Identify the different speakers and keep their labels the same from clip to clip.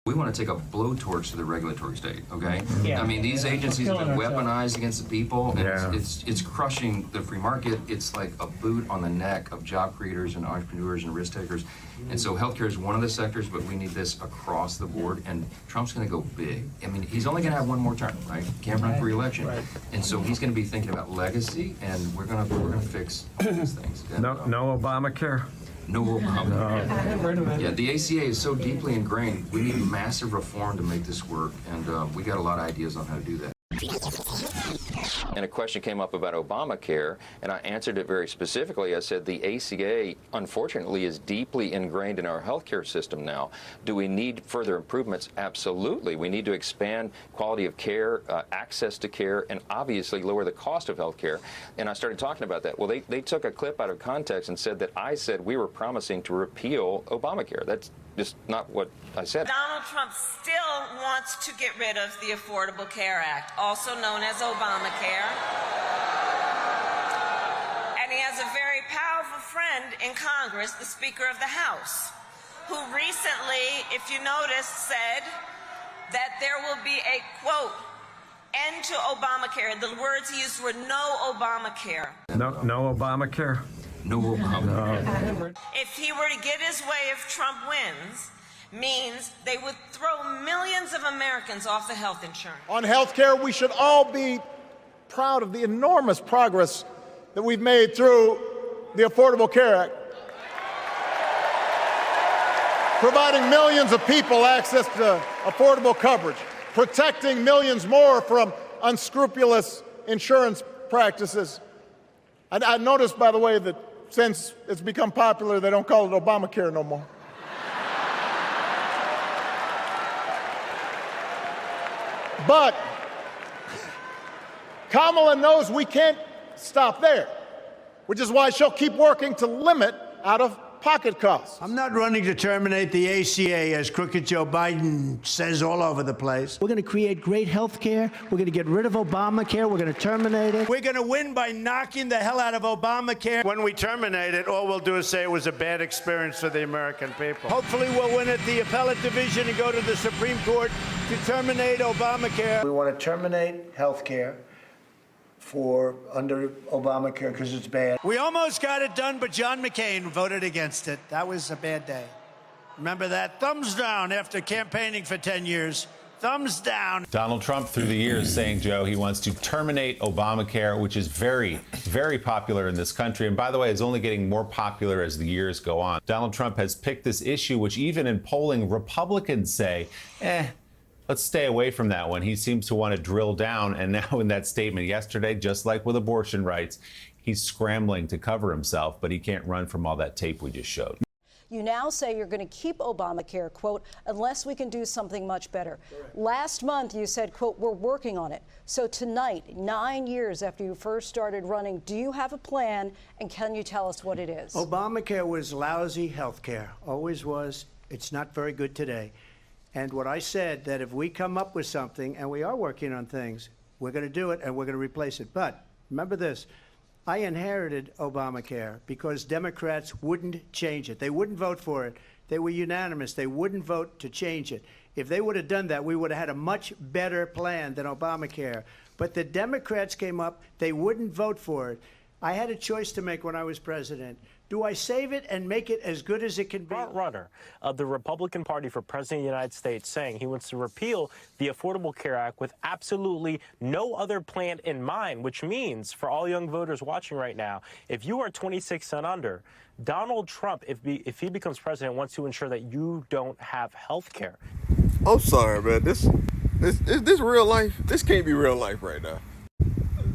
Speaker 1: We want to take a blowtorch to the regulatory state, okay?
Speaker 2: Yeah.
Speaker 1: I mean, these agencies have been weaponized against the people, and
Speaker 3: Yeah.
Speaker 1: it's crushing the free market. It's like a boot on the neck of job creators and entrepreneurs and risk takers. And so healthcare is one of the sectors, but we need this across the board, and Trump's going to go big. I mean, he's only going to have one more term, right? Can't run for re-election.
Speaker 2: Right.
Speaker 1: And so he's going to be thinking about legacy, and we're going to fix all these things. And,
Speaker 3: No Obamacare.
Speaker 1: no Obama.
Speaker 2: I've heard of it.
Speaker 1: Yeah, the ACA is so deeply ingrained. We need massive reform to make this work, and we got a lot of ideas on how to do that. And a question came up about Obamacare, and I answered it very specifically. I said the ACA, unfortunately, is deeply ingrained in our healthcare system now. Do we need further improvements? Absolutely. We need to expand quality of care, access to care, and obviously lower the cost of healthcare. And I started talking about that. Well, they took a clip out of context and said that I said we were promising to repeal Obamacare. That's just not what I said.
Speaker 4: Donald Trump still wants to get rid of the Affordable Care Act, also known as Obamacare. And he has a very powerful friend in Congress, the Speaker of the House, who recently, if you noticed, said that there will be a, quote, end to Obamacare. The words he used were no Obamacare.
Speaker 3: No Obamacare.
Speaker 1: No Obama.
Speaker 4: If he were to get his way, if Trump wins, means they would throw millions of Americans off the health insurance.
Speaker 5: On health care, we should all be proud of the enormous progress that we've made through the Affordable Care Act, providing millions of people access to affordable coverage, protecting millions more from unscrupulous insurance practices. I noticed, by the way, that since it's become popular, they don't call it Obamacare no more. But Kamala knows we can't stop there, which is why she'll keep working to limit out-of-pocket costs.
Speaker 6: I'm not running to terminate the ACA, as crooked Joe Biden says all over the place.
Speaker 2: We're going to create great health care. We're going to get rid of Obamacare. We're going to terminate it.
Speaker 6: We're going to win by knocking the hell out of Obamacare. When we terminate it, all we'll do is say it was a bad experience for the American people. Hopefully we'll win at the appellate division and go to the Supreme Court to terminate Obamacare. We want to terminate health care for under Obamacare because it's bad. We almost got it done, but John McCain voted against it. That was a bad day. Remember that? Thumbs down after campaigning for 10 years. Thumbs down.
Speaker 7: Donald Trump, through the years, saying, Joe, he wants to terminate Obamacare, which is very, very popular in this country. And by the way, it's only getting more popular as the years go on. Donald Trump has picked this issue, which even in polling, Republicans say, let's stay away from that one. He seems to want to drill down. And now in that statement yesterday, just like with abortion rights, he's scrambling to cover himself, but he can't run from all that tape we just showed.
Speaker 8: You now say you're going to keep Obamacare, quote, unless we can do something much better. Last month, you said, quote, we're working on it. So tonight, 9 years after you first started running, do you have a plan, and can you tell us what it is?
Speaker 6: Obamacare was lousy health care. Always was. It's not very good today. And what I said, that if we come up with something, and we are working on things, we're going to do it, and we're going to replace it. But remember this. I inherited Obamacare because Democrats wouldn't change it. They wouldn't vote for it. They were unanimous. They wouldn't vote to change it. If they would have done that, we would have had a much better plan than Obamacare. But the Democrats came up. They wouldn't vote for it. I had a choice to make when I was president. Do I save it and make it as good as it can be?
Speaker 9: Front runner of the Republican Party for President of the United States saying he wants to repeal the Affordable Care Act with absolutely no other plan in mind, which means for all young voters watching right now, if you are 26 and under, Donald Trump, if he becomes president, wants to ensure that you don't have health care.
Speaker 10: I'm sorry, man. This real life? This can't be real life right now.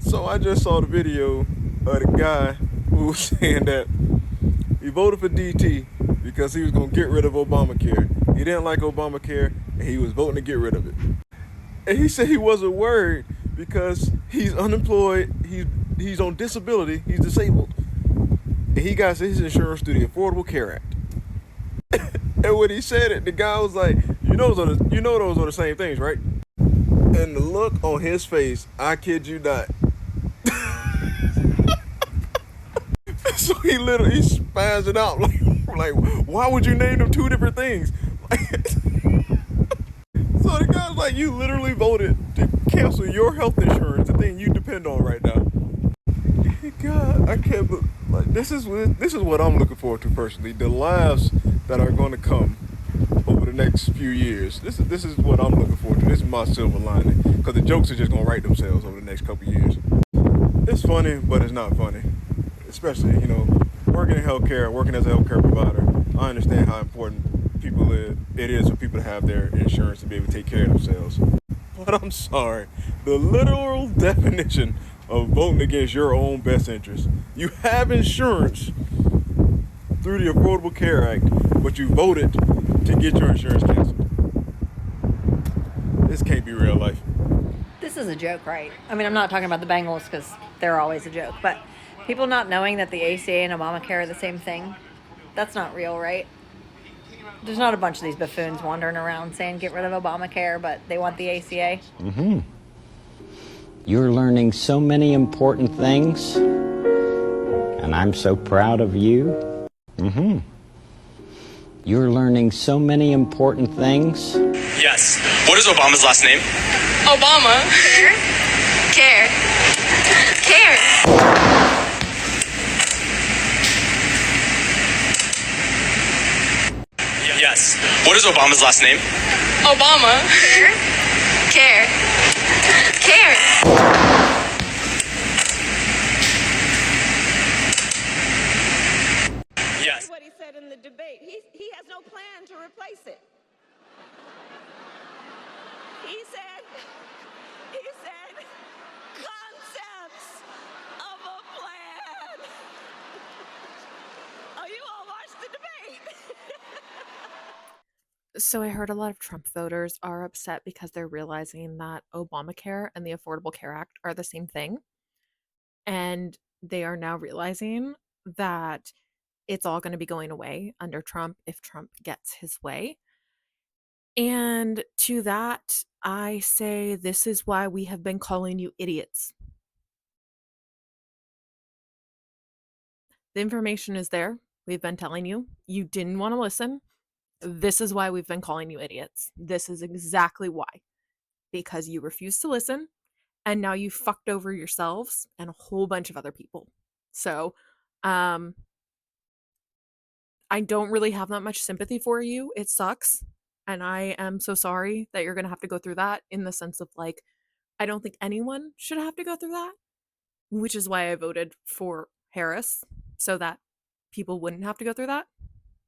Speaker 10: So I just saw the video of the guy who was saying that he voted for DT because he was going to get rid of Obamacare. He didn't like Obamacare, and he was voting to get rid of it. And he said he wasn't worried because he's unemployed, he's on disability, he's disabled. And he got his insurance through the Affordable Care Act. And when he said it, the guy was like, you know those are the same things, right? And the look on his face, I kid you not. So he literally spazzed it out like, why would you name them two different things? Like, you literally voted to cancel your health insurance, the thing you depend on right now. God, I can't believe, like, this is what I'm looking forward to personally. The lives that are going to come over the next few years. This is what I'm looking forward to. This is my silver lining, because the jokes are just going to write themselves over the next couple years. It's funny, but it's not funny. Especially, working in healthcare, working as a healthcare provider, I understand how important it is for people to have their insurance to be able to take care of themselves. But I'm sorry, the literal definition of voting against your own best interest. You have insurance through the Affordable Care Act, but you voted to get your insurance canceled. This can't be real life.
Speaker 11: This is a joke, right? I mean, I'm not talking about the Bengals because they're always a joke, but people not knowing that the ACA and Obamacare are the same thing, that's not real, right? There's not a bunch of these buffoons wandering around saying get rid of Obamacare, but they want the ACA.
Speaker 12: Mm-hmm. You're learning so many important things, and I'm so proud of you. Mm-hmm. You're learning so many important things.
Speaker 13: Yes. What is Obama's last name? Obama. Care. Yes. What is Obama's last name? Obama. Care. Yes.
Speaker 4: What he said in the debate. He has no plan to replace it. He said concepts of a plan. Oh, you all watched the debate.
Speaker 14: So I heard a lot of Trump voters are upset because they're realizing that Obamacare and the Affordable Care Act are the same thing. And they are now realizing that it's all going to be going away under Trump if Trump gets his way. And to that, I say this is why we have been calling you idiots. The information is there. We've been telling you. You didn't want to listen. This is why we've been calling you idiots. This is exactly why. Because you refused to listen, and now you fucked over yourselves and a whole bunch of other people. So, I don't really have that much sympathy for you. It sucks. And I am so sorry that you're going to have to go through that, in the sense of, like, I don't think anyone should have to go through that, which is why I voted for Harris, so that people wouldn't have to go through that.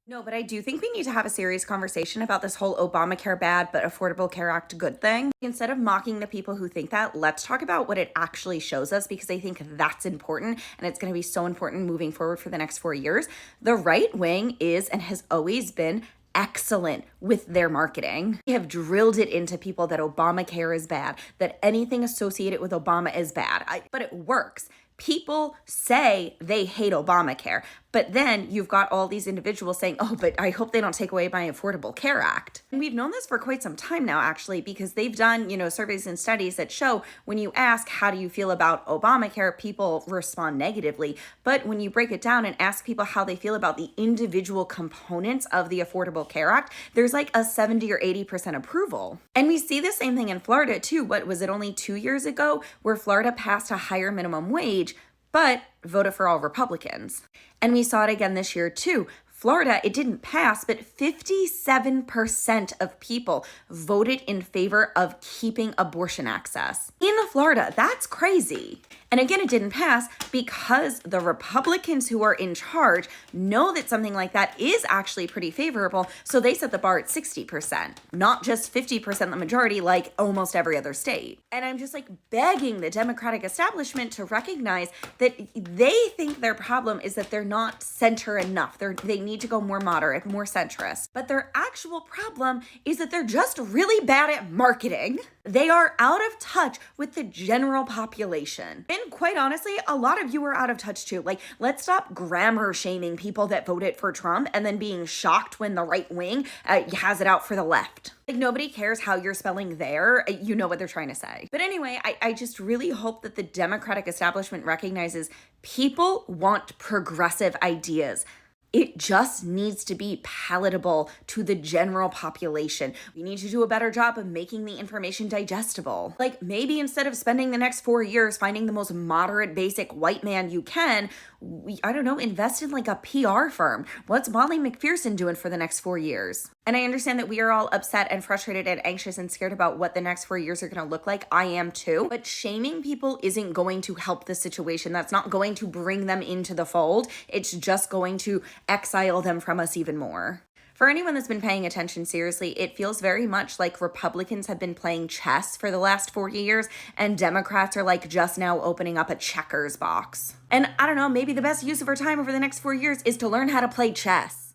Speaker 15: No, but I do think we need to have a serious conversation about this whole Obamacare bad but Affordable Care Act good thing. Instead of mocking the people who think that, let's talk about what it actually shows us, because I think that's important, and it's going to be so important moving forward for the next 4 years. The right wing is and has always been excellent with their marketing. They have drilled it into people that Obamacare is bad, that anything associated with Obama is bad, but it works. People say they hate Obamacare, but then you've got all these individuals saying, oh, but I hope they don't take away my Affordable Care Act. And we've known this for quite some time now, actually, because they've done, surveys and studies that show when you ask, how do you feel about Obamacare, people respond negatively. But when you break it down and ask people how they feel about the individual components of the Affordable Care Act, there's like a 70 or 80% approval. And we see the same thing in Florida, too. What was it, only 2 years ago, where Florida passed a higher minimum wage, but voted for all Republicans. And we saw it again this year, too. Florida, it didn't pass, but 57% of people voted in favor of keeping abortion access. In Florida, that's crazy. And again, it didn't pass because the Republicans who are in charge know that something like that is actually pretty favorable, so they set the bar at 60%, not just 50% the majority like almost every other state. And I'm just like begging the Democratic establishment to recognize that they think their problem is that they're not center enough. They need to go more moderate, more centrist. But their actual problem is that they're just really bad at marketing. They are out of touch with the general population. And quite honestly, a lot of you are out of touch too. Like, let's stop grammar shaming people that voted for Trump and then being shocked when the right wing has it out for the left. Like, nobody cares how you're spelling there. You know what they're trying to say. But anyway, I just really hope that the Democratic establishment recognizes people want progressive ideas. It just needs to be palatable to the general population. We need to do a better job of making the information digestible. Like, maybe instead of spending the next 4 years finding the most moderate, basic white man you can, I don't know, invest in like a PR firm. What's Molly McPherson doing for the next 4 years? And I understand that we are all upset and frustrated and anxious and scared about what the next 4 years are going to look like. I am too. But shaming people isn't going to help the situation. That's not going to bring them into the fold. It's just going to exile them from us even more. For anyone that's been paying attention seriously, it feels very much like Republicans have been playing chess for the last 40 years and Democrats are like just now opening up a checkers box. And I don't know, maybe the best use of our time over the next 4 years is to learn how to play chess.